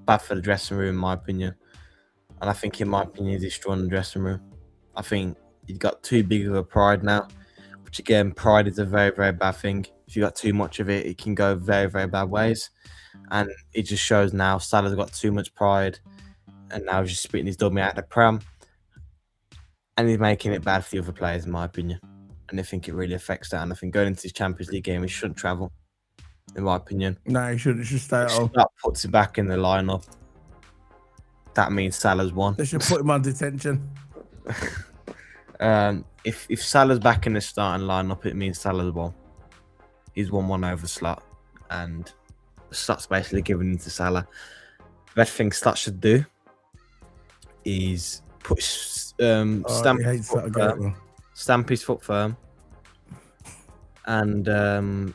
bad for the dressing room, in my opinion. And I think, in my opinion, he's destroying the dressing room. I think he's got too big of a pride now, which again, pride is a very, very bad thing. If you got too much of it, it can go very, very bad ways. And it just shows now Salah's got too much pride, and now he's just spitting his dummy out the pram, and he's making it bad for the other players, in my opinion. And I think it really affects that. And I think going into this Champions League game, he shouldn't travel, in my opinion. No, he should stay at home. That puts him back in the lineup. That means Salah's won. They should put him on detention. If Salah's back in the starting lineup, it means Salah's won. He's won one over Slot, and Slot's basically giving it to Salah. The best thing Slot should do is put stamp his foot firm, and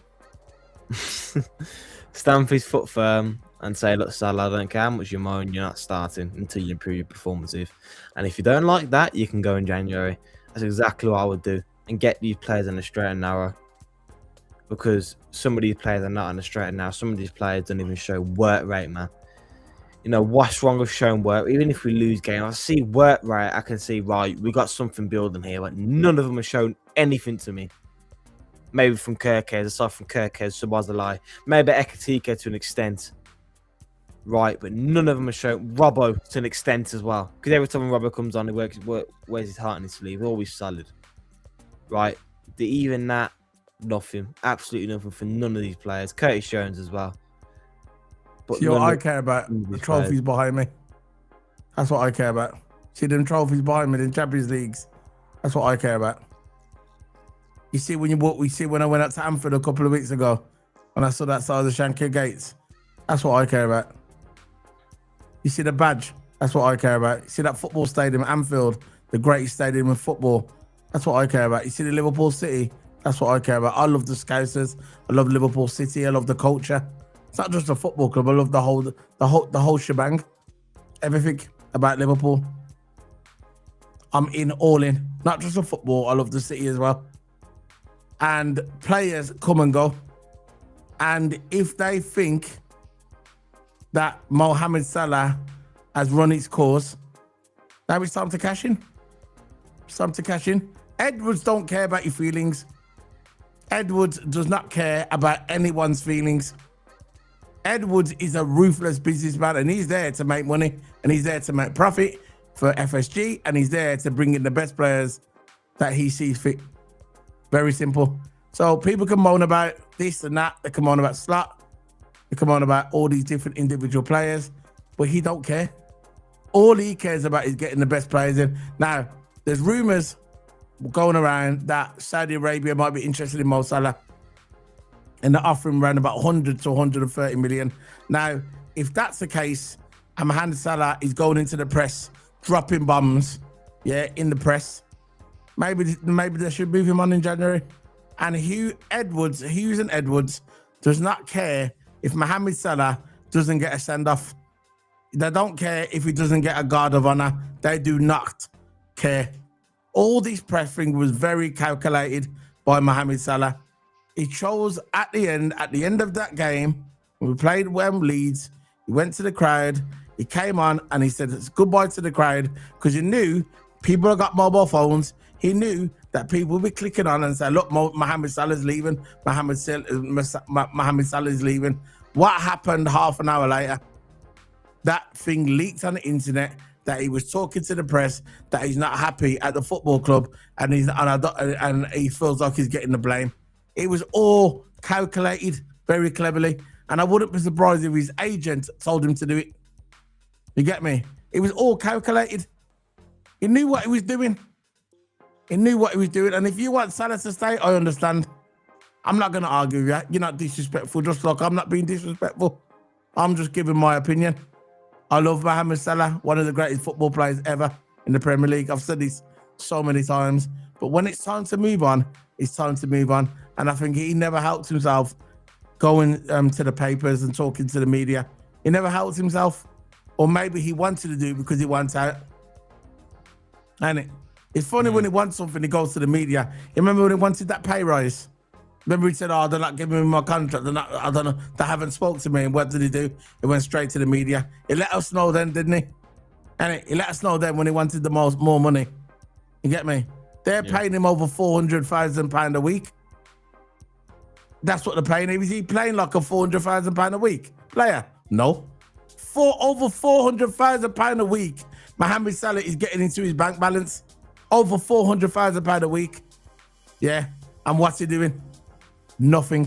stamp his foot firm and say, look, Salah, I don't care how much you moan, you're not starting until you improve your performance. And if you don't like that, you can go in January. That's exactly what I would do, and get these players on the straight and narrow. Because some of these players are not on the straight and narrow. Some of these players don't even show work rate, man. You know, what's wrong with showing work? Even if we lose game, I see work rate. I can see, right, we got something building here. But none of them have shown anything to me. Maybe from Kirkes, aside from Kirkes, Sabazalai. Maybe Ekatike to an extent. Right, but none of them have shown. Robbo to an extent as well. Because every time Robbo comes on, he wears his heart on his sleeve. Always solid. Right? Even that, nothing. Absolutely nothing for none of these players. Curtis Jones as well. But see what I care about? The trophies behind me. That's what I care about. See them trophies behind me in Champions Leagues. That's what I care about. You see when I went out to Anfield a couple of weeks ago, and I saw that side of the Shankill Gates. That's what I care about. You see the badge. That's what I care about. You see that football stadium at Anfield, the greatest stadium in football. That's what I care about. You see the Liverpool City. That's what I care about. I love the Scousers. I love Liverpool City. I love the culture. It's not just a football club. I love the whole shebang. Everything about Liverpool. I'm all in. Not just the football. I love the city as well. And players come and go. And if they think that Mohamed Salah has run its course, now it's time to cash in. It's time to cash in. Edwards don't care about your feelings. Edwards does not care about anyone's feelings. Edwards is a ruthless businessman, and he's there to make money, and he's there to make profit for FSG, and he's there to bring in the best players that he sees fit. Very simple. So people can moan about this and that. They can moan about Slot. They can moan about all these different individual players, but he don't care. All he cares about is getting the best players in. Now, there's rumors going around that Saudi Arabia might be interested in Mo Salah, and they're offering around about 100 to 130 million. Now, if that's the case, and Mohamed Salah is going into the press, dropping bombs, in the press, maybe they should move him on in January. And Hughes and Edwards does not care if Mohamed Salah doesn't get a send-off. They don't care if he doesn't get a guard of honor. They do not care. All this pressing was very calculated by Mohamed Salah. He chose at the end of that game, when we played Leeds, he went to the crowd, he came on and he said goodbye to the crowd, because he knew people have got mobile phones. He knew that people would be clicking on and say, look, Mohamed Salah's leaving. Mohamed Salah's leaving. What happened half an hour later? That thing leaked on the internet that he was talking to the press, that he's not happy at the football club, and he feels like he's getting the blame. It was all calculated very cleverly, and I wouldn't be surprised if his agent told him to do it. You get me? It was all calculated. He knew what he was doing. And if you want Salah to stay, I understand. I'm not going to argue with you. You're not disrespectful, just like I'm not being disrespectful. I'm just giving my opinion. I love Mohamed Salah, one of the greatest football players ever in the Premier League. I've said this so many times. But when it's time to move on, it's time to move on. And I think he never helped himself going to the papers and talking to the media. He never helped himself. Or maybe he wanted to do it because he wants out. And it's funny when he wants something, he goes to the media. You remember when he wanted that pay rise? Remember he said, oh, they're not giving me my contract. I don't know. They haven't spoke to me. And what did he do? He went straight to the media. He let us know then, didn't he? And he let us know then when he wanted the more money. You get me? They're paying him over £400,000 a week. That's what they're paying him. Is he playing like a £400,000 a week player? No. Over £400,000 a week, Mohamed Salah is getting into his bank balance. Over £400,000 a week. Yeah. And what's he doing? Nothing.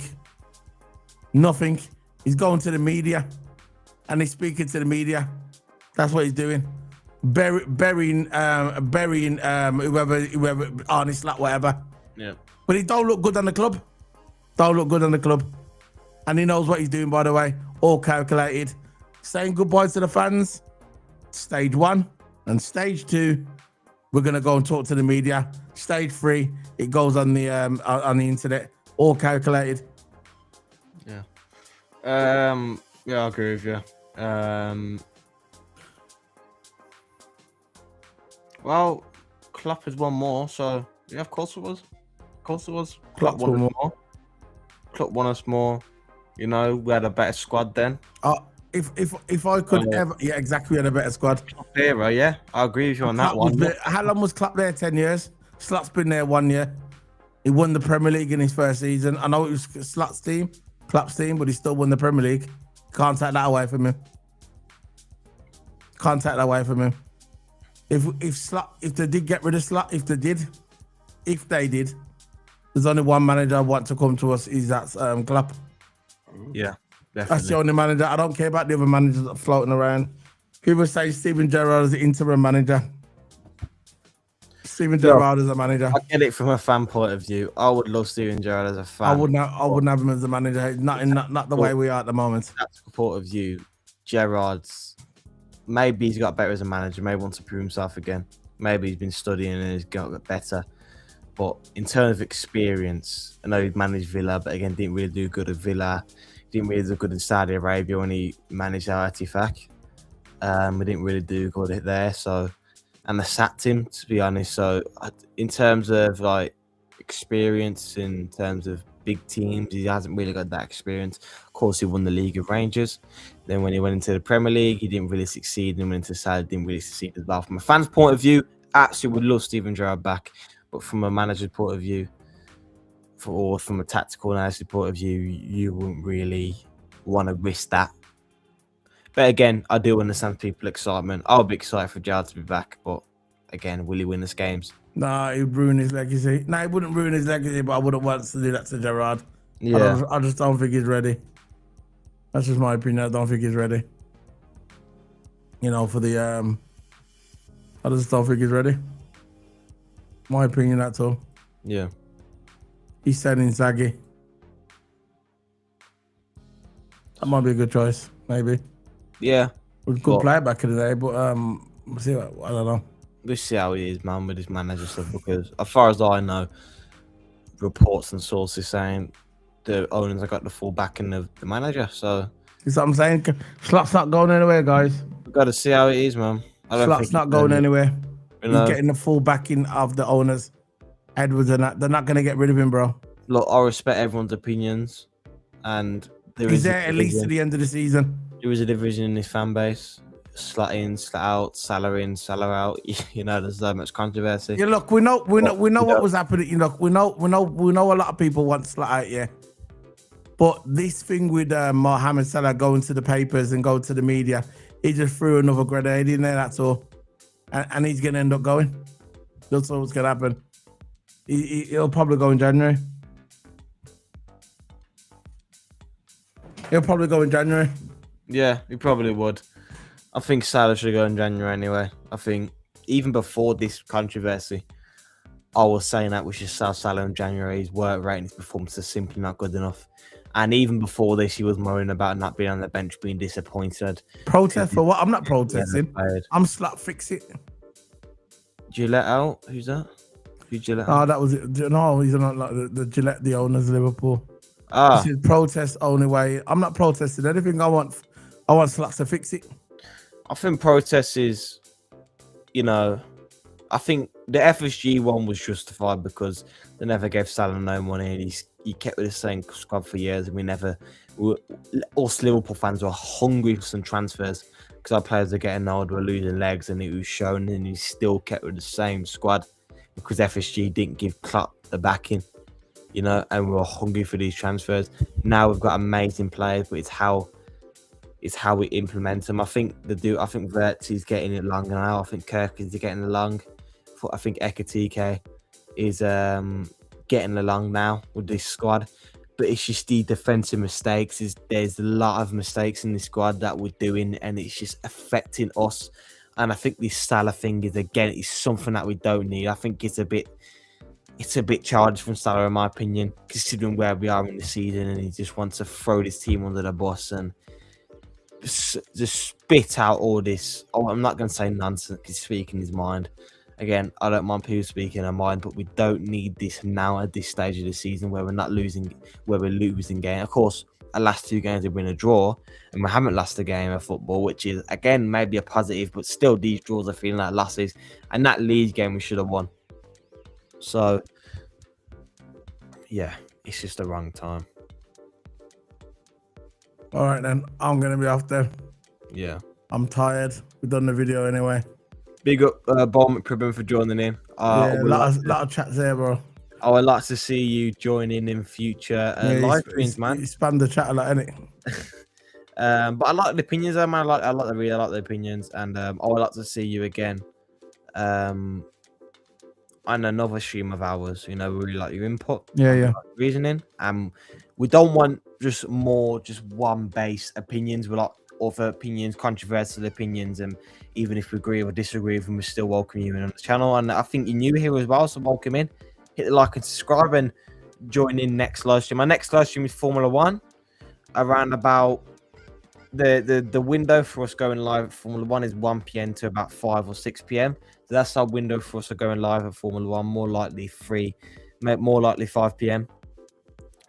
He's going to the media and he's speaking to the media. That's what he's doing. Burying whoever, Arnie Slot, whatever. Yeah. But he don't look good on the club. And he knows what he's doing, by the way. All calculated. Saying goodbye to the fans. Stage 1 and stage 2. We're gonna go and talk to the media. Stage 3, it goes on the internet. All calculated. Yeah. I agree with you. Well, Klopp has won more, so yeah, of course it was. Klopp won us more. Klopp won us more. You know, we had a better squad then. If I could ever, exactly, we had a better squad. Era, yeah, I agree with you on that one. How long was Klopp there? 10 years. Slot's been there 1 year. He won the Premier League in his first season. I know it was Slot's team, Klopp's team, but he still won the Premier League. Can't take that away from him. If they did get rid of Slot, if they did, there's only one manager I want to come to us. Is that Klopp? Yeah. Definitely. That's the only manager. I don't care about the other managers that are floating around. People say Steven Gerrard is the interim manager. Steven Gerrard is a manager. I get it from a fan point of view. I would love Steven Gerrard as a fan. I wouldn't have him as a manager. Not the way we are at the moment. That's the point of view. Gerrard's maybe he's got better as a manager. Maybe wants to prove himself again. Maybe he's been studying and he's got better. But in terms of experience, I know he managed Villa, but again, didn't really do good at Villa. Didn't really do good in Saudi Arabia when he managed Al Ettifaq. We didn't really do good there. So, and they sacked him, to be honest. So, in terms of like experience, in terms of big teams, he hasn't really got that experience. Of course, he won the League of Rangers. Then when he went into the Premier League, he didn't really succeed. And went into Saudi, didn't really succeed as well. From a fan's point of view, actually would love Steven Gerrard back. But from a manager's point of view, from a tactical analysis point of view, you wouldn't really want to risk that. But again, I do understand people's excitement. I'll be excited for Gerrard to be back, but again, will he win us games? Nah, he'd ruin his legacy. Nah, he wouldn't ruin his legacy, but I wouldn't want to do that to Gerrard. Yeah. I just don't think he's ready. That's just my opinion. I don't think he's ready. You know, for the I just don't think he's ready. My opinion, that's all. Yeah. He's sending Zaggy. That might be a good choice, maybe. Yeah. We could play back in the day, but we'll see. I don't know. We'll see how he is, man, with his manager stuff. Because as far as I know, reports and sources saying the owners have got the full backing of the manager. So You see what I'm saying? Slot's not going anywhere, guys. we've got to see how it is, man. Slot's not going anywhere. You know, He's getting the full backing of the owners. Edwards and that. They're not going to get rid of him, bro. look, I respect everyone's opinions, and He's there at least to the end of the season. There is a division in his fan base. Slat in, slat out, Salah in, Salah out. You know, there's so much controversy. Yeah, look, we know what was happening. You know, we know a lot of people want Slat out, yeah. But this thing with Mohamed Salah going to the papers and going to the media, he just threw another grenade in there. That's all, and he's gonna end up going. That's what's gonna happen. He'll probably go in January. He'll probably go in January. Yeah, he probably would. I think Salah should go in January anyway. I think even before this controversy, I was saying that we should sell Salah in January. His work rate and his performance is simply not good enough. And even before this, he was moaning about not being on the bench, being disappointed. Protest for what? I'm not protesting. I'm Slat fix it. Gillette out? Who's that? Who's Gillette? Oh, that was it. No, he's not like the Gillette, the owners, Liverpool. Ah, This is protest only way. I'm not protesting anything. I want Slats to fix it. I think protest is, you know, I think the FSG one was justified because they never gave Salah no money and he kept with the same squad for years, and us Liverpool fans were hungry for some transfers because our players are getting old, we're losing legs, and it was shown, and he still kept with the same squad because FSG didn't give Klopp the backing, you know, and we were hungry for these transfers. Now we've got amazing players, but it's how we implement them. I think Verts is getting it along now. I think Kirk is getting along. I think Ekatike is getting along now with this squad. But it's just the defensive mistakes. There's a lot of mistakes in this squad that we're doing, and it's just affecting us. And I think this Salah thing is something that we don't need. I think it's a bit childish from Salah, in my opinion, considering where we are in the season, and he just wants to throw this team under the bus and just spit out all this. Oh, I'm not going to say nonsense. He's speaking his mind. Again, I don't mind people speaking their mind, but we don't need this now at this stage of the season where we're losing game. Of course, our last two games have been a draw, and we haven't lost a game of football, which is, again, maybe a positive, but still these draws are feeling like losses. And that Leeds game we should have won. So, yeah, it's just the wrong time. All right, then. I'm going to be off there. Yeah. I'm tired. We've done the video anyway. Big up Bob McCribbin for joining in. A lot of chats there, bro. I would like to see you join in future live streams, man. You spanned the chat a lot, innit? But I like the opinions, man. I like the opinions, and I would like to see you again on another stream of ours. You know, we really like your input. Yeah. Reasoning. We don't want just one base opinions. We like other opinions, controversial opinions, and even if we agree or disagree with them, we still welcome you in on the channel. And I think you're new here as well, so welcome in. Hit the like and subscribe, and join in next live stream. My next live stream is Formula 1, around about the window for us going live at Formula 1 is 1 p.m. to about 5 or 6 p.m. So that's our window for us to going live at Formula 1, more likely 5 p.m.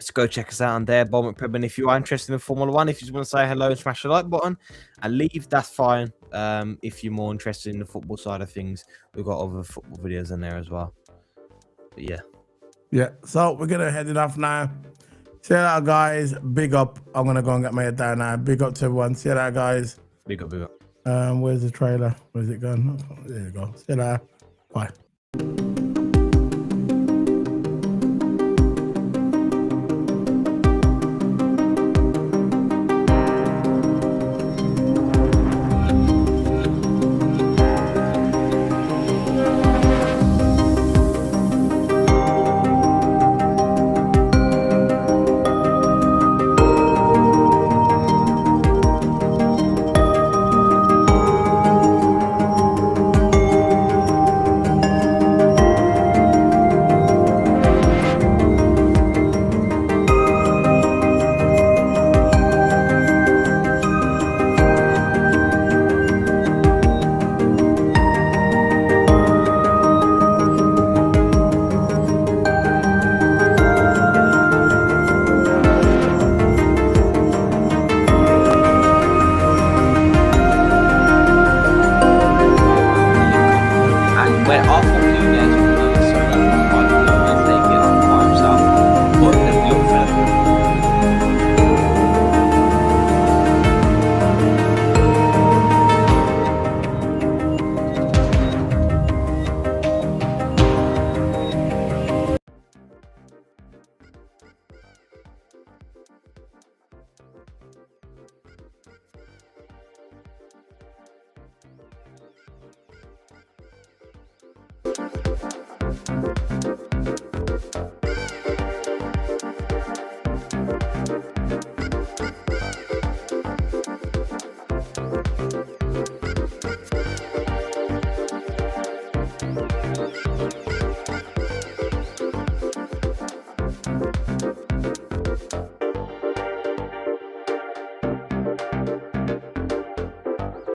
So go check us out on there, Bob McPribbin. If you are interested in Formula 1, if you just want to say hello and smash the like button and leave, that's fine. If you're more interested in the football side of things, we've got other football videos in there as well. But yeah. So we're going to head it off now. See you later, guys. Big up. I'm going to go and get my head down now. Big up to everyone. See you later, guys. Big up. Where's the trailer? Where's it going? There you go. See you later. Bye. where I thought Nunez was going to solo and take it on by himself, but then look for them.